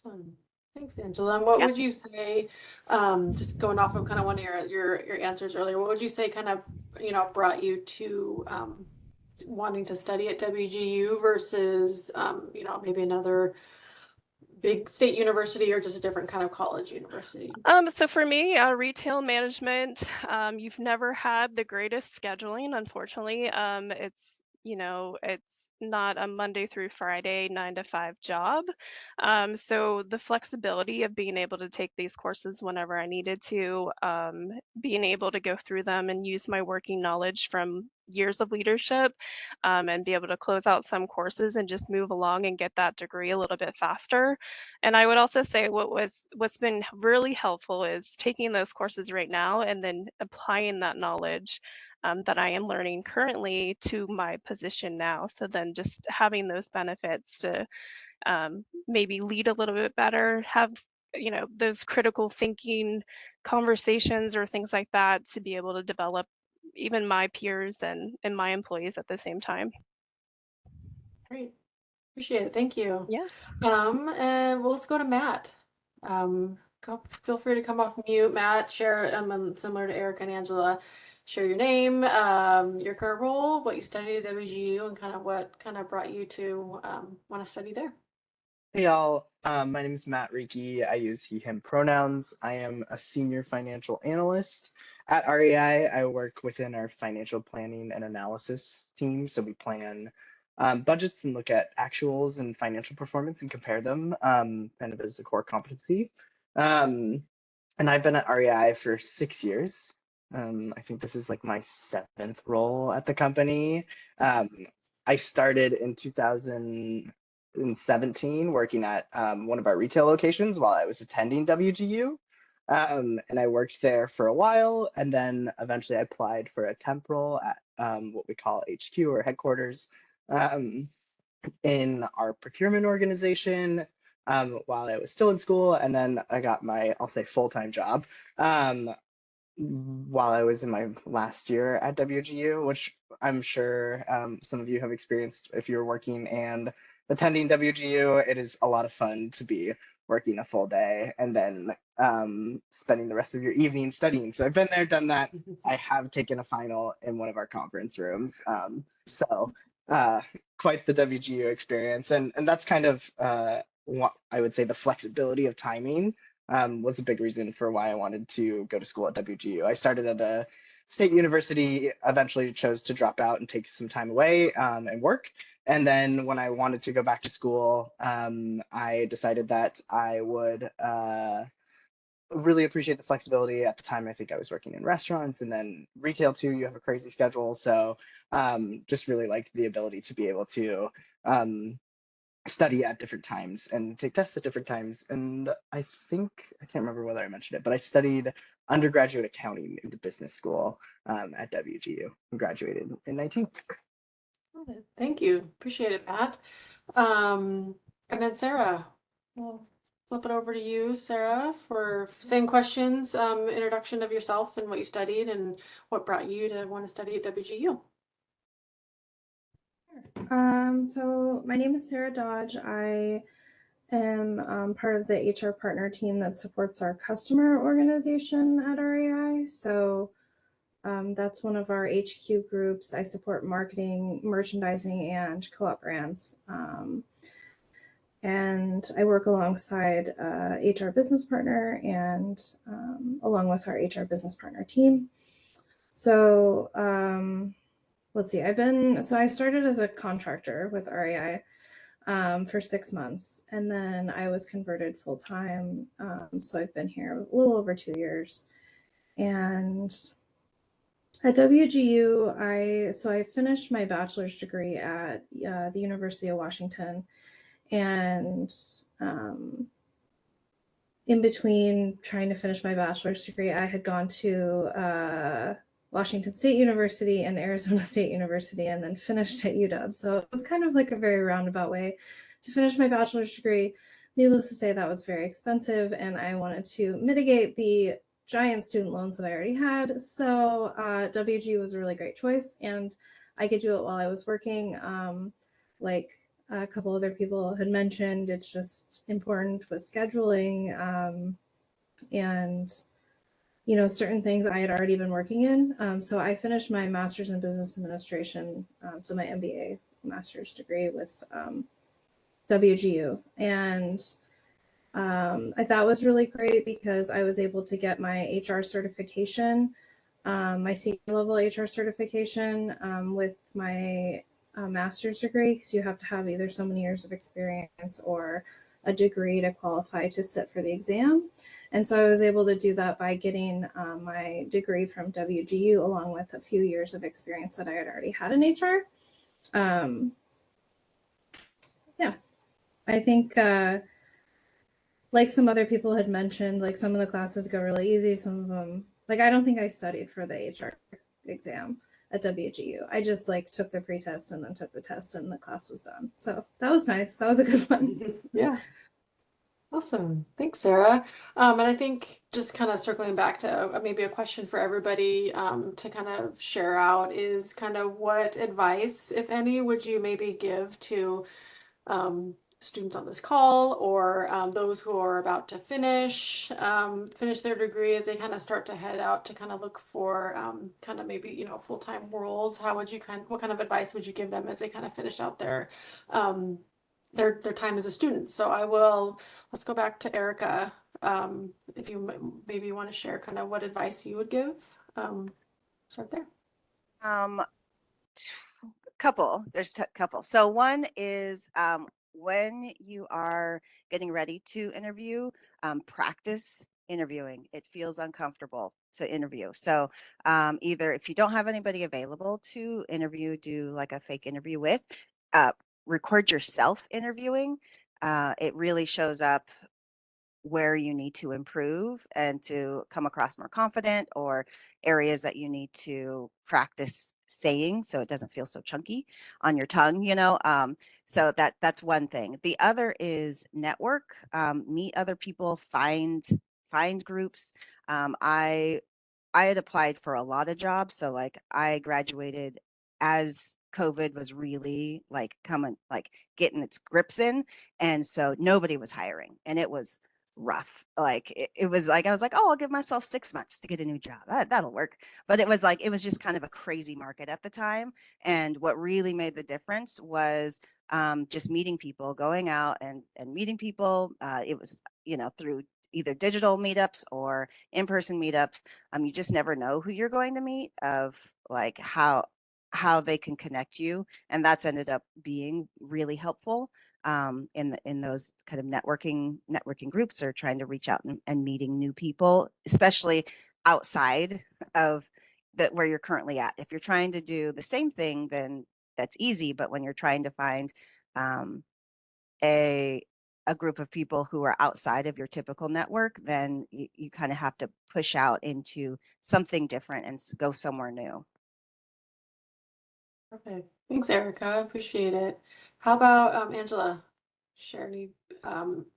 Awesome. Thanks, Angela. And what yeah. would you say, just going off of kind of one of your answers earlier, what would you say kind of, brought you to wanting to study at WGU versus, maybe another big state university or just a different kind of college university? So for me, retail management, you've never had the greatest scheduling, unfortunately. It's not a Monday through Friday 9 to 5 job. So the flexibility of being able to take these courses whenever I needed to, being able to go through them and use my working knowledge from years of leadership, and be able to close out some courses and just move along and get that degree a little bit faster. And I would also say what's been really helpful is taking those courses right now and then applying that knowledge that I am learning currently to my position now. So then just having those benefits to maybe lead a little bit better, have those critical thinking conversations or things like that to be able to develop even my peers and my employees at the same time. Great. Appreciate it. Thank you. Yeah. And well, let's go to Matt. Feel free to come off mute, Matt. Share, similar to Eric and Angela, share your name, your current role, what you studied at WGU, and kind of what kind of brought you to want to study there. Hey y'all, my name is Matt Reiki. I use he, him pronouns. I am a senior financial analyst at REI. I work within our financial planning and analysis team. So we plan budgets and look at actuals and financial performance and compare them kind of as a core competency. And I've been at REI for 6 years. I think this is like my 7th role at the company. I started in 2017 working at one of our retail locations while I was attending WGU. And I worked there for a while, and then eventually I applied for a temp role at what we call HQ or headquarters in our procurement organization while I was still in school. And then I got my, I'll say, full-time job while I was in my last year at WGU, which I'm sure some of you have experienced if you're working and attending WGU. It is a lot of fun to be working a full day and then spending the rest of your evening studying. So I've been there, done that. I have taken a final in one of our conference rooms. So quite the WGU experience. And that's kind of what I would say the flexibility of timing was a big reason for why I wanted to go to school at WGU. I started at a state university, eventually chose to drop out and take some time away and work. And then when I wanted to go back to school, I decided that I would really appreciate the flexibility. At the time, I think I was working in restaurants and then retail too. You have a crazy schedule. So just really like the ability to be able to study at different times and take tests at different times. And I think, I can't remember whether I mentioned it, but I studied undergraduate accounting in the business school at WGU and graduated in 19. Thank you. Appreciate it, Matt. And then Sarah, we'll flip it over to you, Sarah, for same questions, introduction of yourself and what you studied and what brought you to want to study at WGU. So my name is Sarah Dodge. I am part of the HR partner team that supports our customer organization at REI. So that's one of our HQ groups. I support marketing, merchandising, and co-op brands. And I work alongside HR business partner and along with our HR business partner team. So let's see, I started as a contractor with REI for 6 months, and then I was converted full time. So I've been here a little over 2 years, and At WGU, I finished my bachelor's degree at the University of Washington, and in between trying to finish my bachelor's degree, I had gone to Washington State University and Arizona State University, and then finished at UW. So it was kind of like a very roundabout way to finish my bachelor's degree. Needless to say, that was very expensive, and I wanted to mitigate the giant student loans that I already had. So WGU was a really great choice, and I could do it while I was working. Like a couple other people had mentioned, it's just important with scheduling, and certain things I had already been working in. So I finished my master's in business administration, so my MBA master's degree with WGU, and I thought was really great because I was able to get my HR certification, my senior level HR certification, with my master's degree, because you have to have either so many years of experience or a degree to qualify to sit for the exam. And so I was able to do that by getting my degree from WGU along with a few years of experience that I had already had in HR. Yeah, I think like some other people had mentioned, like some of the classes go really easy. Some of them, like I don't think I studied for the HR exam at WGU. I just like took the pretest and then took the test and the class was done. So that was nice. That was a good one. Yeah. Awesome. Thanks, Sarah. And I think just kind of circling back to maybe a question for everybody to kind of share out is kind of what advice, if any, would you maybe give to students on this call, or those who are about to finish their degree as they kind of start to head out to kind of look for kind of maybe full-time roles? How would you what kind of advice would you give them as they kind of finish out their time as a student? So let's go back to Erica. If you maybe want to share kind of what advice you would give, start there. There's a couple. So one is when you are getting ready to interview, practice interviewing. It feels uncomfortable to interview. So either if you don't have anybody available to interview, do like a fake interview with, record yourself interviewing. It really shows up where you need to improve and to come across more confident, or areas that you need to practice saying so it doesn't feel so chunky on your tongue, so that's one thing. The other is network, meet other people, find groups. I had applied for a lot of jobs, so like I graduated as COVID was really like getting its grips in, and so nobody was hiring, and it was rough. Like it was like I was like, oh, I'll give myself 6 months to get a new job. That'll work. But it was just kind of a crazy market at the time, and what really made the difference was just meeting people, going out and meeting people. It was through either digital meetups or in-person meetups. You just never know who you're going to meet, of like how they can connect you, and that's ended up being really helpful in those kind of networking groups, or trying to reach out and meeting new people, especially outside of where you're currently at. If you're trying to do the same thing, then that's easy. But when you're trying to find a group of people who are outside of your typical network, then you kind of have to push out into something different and go somewhere new. Okay, thanks, Erica. I appreciate it. How about Angela? Share any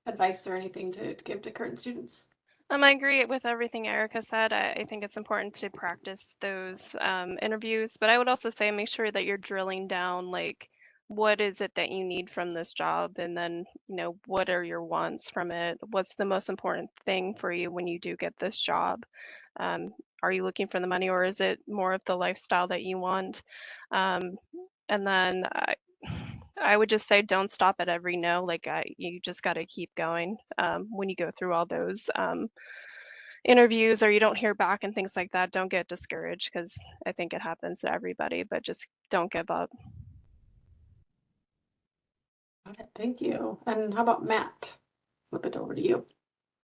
advice or anything to give to current students? I agree with everything Erica said. I think it's important to practice those interviews, but I would also say make sure that you're drilling down, like, what is it that you need from this job? And then, what are your wants from it? What's the most important thing for you when you do get this job? Are you looking for the money, or is it more of the lifestyle that you want? And then I would just say don't stop at every no. Like you just got to keep going when you go through all those interviews, or you don't hear back and things like that. Don't get discouraged, because I think it happens to everybody, but just don't give up. Okay, thank you. And how about Matt? Flip it over to you.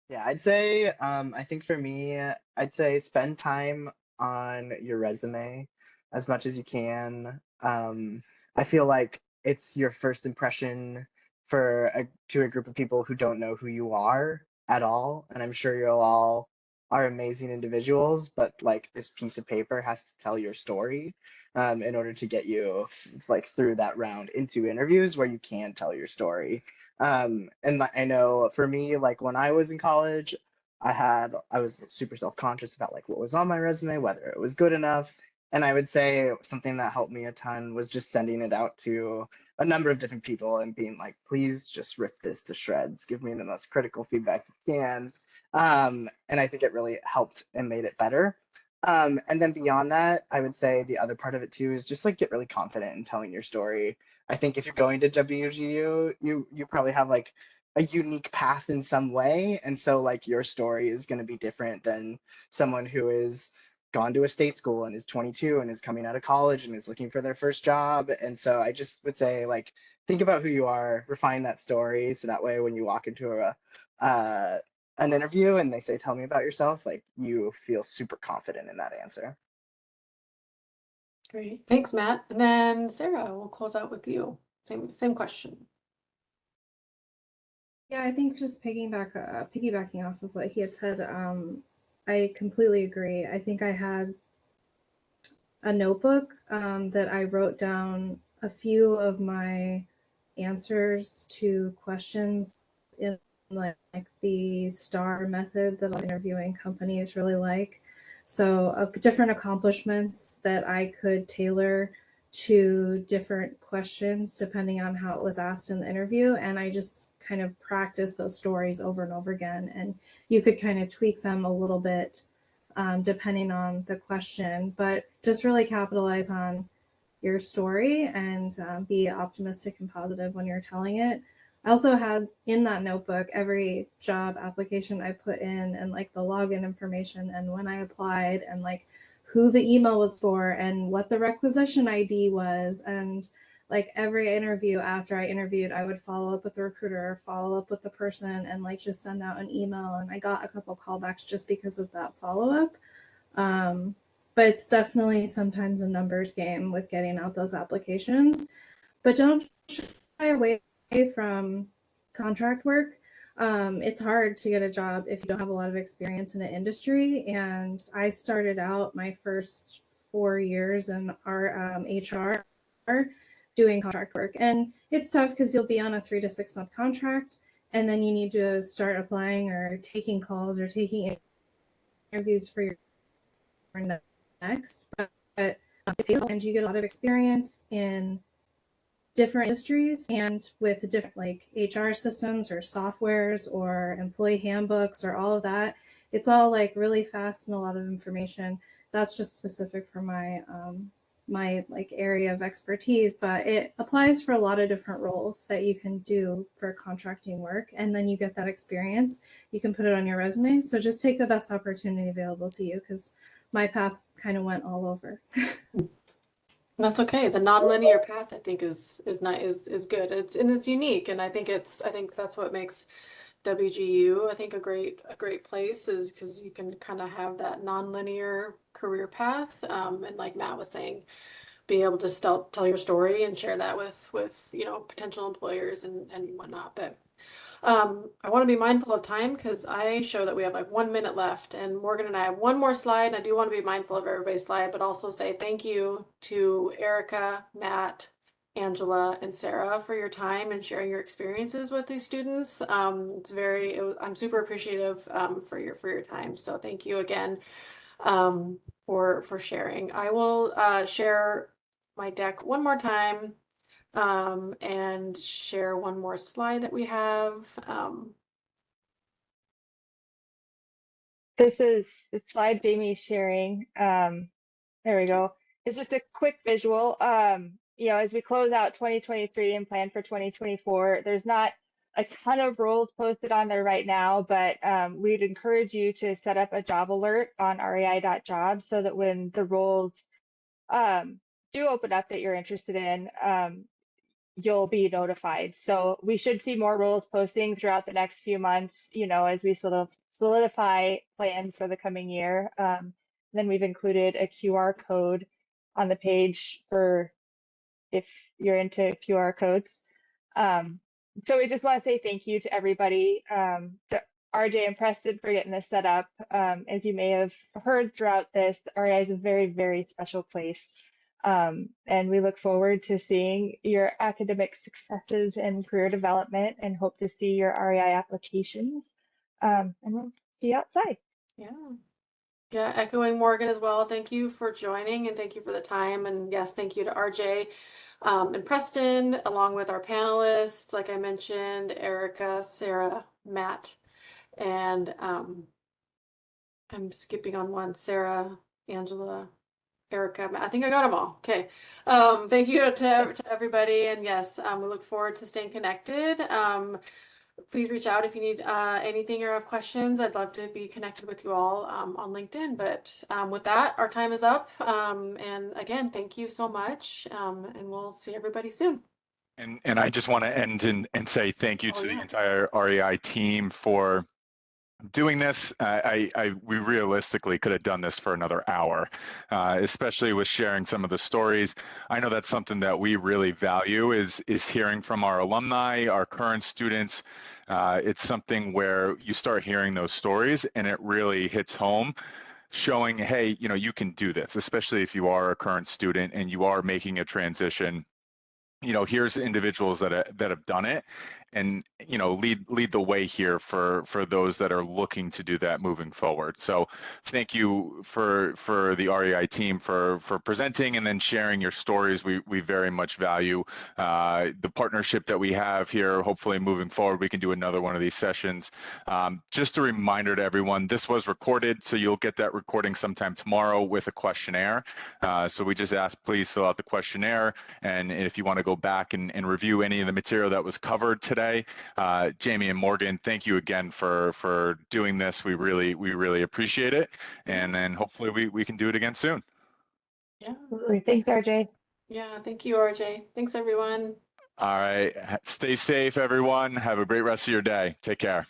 Yeah, I'd say, I think for me, I'd say spend time on your resume as much as you can. I feel like it's your first impression to a group of people who don't know who you are at all. And I'm sure you'll all are amazing individuals, but like this piece of paper has to tell your story in order to get you like through that round into interviews where you can tell your story. I know for me, like when I was in college, I was super self-conscious about like what was on my resume, whether it was good enough. And I would say something that helped me a ton was just sending it out to a number of different people and being like, please just rip this to shreds. Give me the most critical feedback you can. And I think it really helped and made it better. And then beyond that, I would say the other part of it too is just like get really confident in telling your story. I think if you're going to WGU, you probably have like a unique path in some way. And so like your story is going to be different than someone who is gone to a state school and is 22 and is coming out of college and is looking for their first job. And so I just would say like think about who you are, refine that story so that way when you walk into an interview and they say tell me about yourself, like you feel super confident in that answer. Great. Thanks, Matt. And then Sarah, we'll close out with you. Same question. Yeah, I think just piggybacking off of what he had said, I completely agree. I think I had a notebook that I wrote down a few of my answers to questions in like the STAR method that interviewing companies really like. So different accomplishments that I could tailor to different questions depending on how it was asked in the interview. And I just kind of practice those stories over and over again. And you could kind of tweak them a little bit depending on the question, but just really capitalize on your story and be optimistic and positive when you're telling it. I also had in that notebook every job application I put in and like the login information and when I applied and like who the email was for and what the requisition ID was. And like every interview after I interviewed, I would follow up with the recruiter, follow up with the person, and like just send out an email. And I got a couple callbacks just because of that follow up. But it's definitely sometimes a numbers game with getting out those applications. But don't shy away from contract work. It's hard to get a job if you don't have a lot of experience in the industry. And I started out my first 4 years in our HR doing contract work. And it's tough because you'll be on a 3 to 6 month contract and then you need to start applying or taking calls or taking interviews for your next. But and you get a lot of experience in different industries and with different like HR systems or softwares or employee handbooks or all of that. It's all like really fast and a lot of information. That's just specific for my my like area of expertise, but it applies for a lot of different roles that you can do for contracting work. And then you get that experience, you can put it on your resume. So just take the best opportunity available to you because my path kind of went all over. That's okay. The nonlinear path, I think, is good. It's unique, and I think that's what makes WGU, I think, a great place is because you can kind of have that nonlinear career path, and like Matt was saying, be able to still tell your story and share that with potential employers and whatnot. But I want to be mindful of time because I show that we have like 1 minute left, and Morgan and I have one more slide. And I do want to be mindful of everybody's slide, but also say thank you to Erica, Matt, Angela, and Sarah for your time and sharing your experiences with these students. I'm super appreciative for your time. So thank you again for sharing. I will share my deck one more time and share one more slide that we have. This is the slide Jamie's sharing. There we go. It's just a quick visual. As we close out 2023 and plan for 2024, there's not a ton of roles posted on there right now, but we'd encourage you to set up a job alert on rei.jobs so that when the roles do open up that you're interested in, you'll be notified. So we should see more roles posting throughout the next few months, as we sort of solidify plans for the coming year. Then we've included a QR code on the page for if you're into QR codes. So we just want to say thank you to everybody, to RJ and Preston for getting this set up. As you may have heard throughout this, REI is a very, very special place. And we look forward to seeing your academic successes and career development and hope to see your REI applications. And we'll see you outside. Yeah. Yeah, echoing Morgan as well. Thank you for joining and thank you for the time. And yes, thank you to RJ and Preston, along with our panelists, like I mentioned, Erica, Sarah, Matt, and I'm skipping on one, Sarah, Angela, Erica, I think I got them all. Okay. Thank you to everybody. And yes, we look forward to staying connected. Please reach out if you need anything or have questions. I'd love to be connected with you all on LinkedIn. But with that, our time is up. And again, thank you so much. And we'll see everybody soon. And I just want to end and say thank you to the entire REI team for doing this. We realistically could have done this for another hour, especially with sharing some of the stories. I know that's something that we really value is hearing from our alumni, our current students. It's something where you start hearing those stories and it really hits home, showing, hey, you know, you can do this, especially if you are a current student and you are making a transition. You know, here's individuals that have done it, and you know, lead the way here for those that are looking to do that moving forward. So thank you for the REI team for presenting and then sharing your stories. We very much value the partnership that we have here. Hopefully moving forward we can do another one of these sessions. Just a reminder to everyone, this was recorded, so you'll get that recording sometime tomorrow with a questionnaire. So we just ask, please fill out the questionnaire, and if you want to go back and review any of the material that was covered today. Jamie and Morgan, thank you again for doing this. We really appreciate it. And then hopefully we can do it again soon. Yeah. Absolutely. Thanks, RJ. Yeah, thank you, RJ. Thanks, everyone. All right. Stay safe, everyone. Have a great rest of your day. Take care.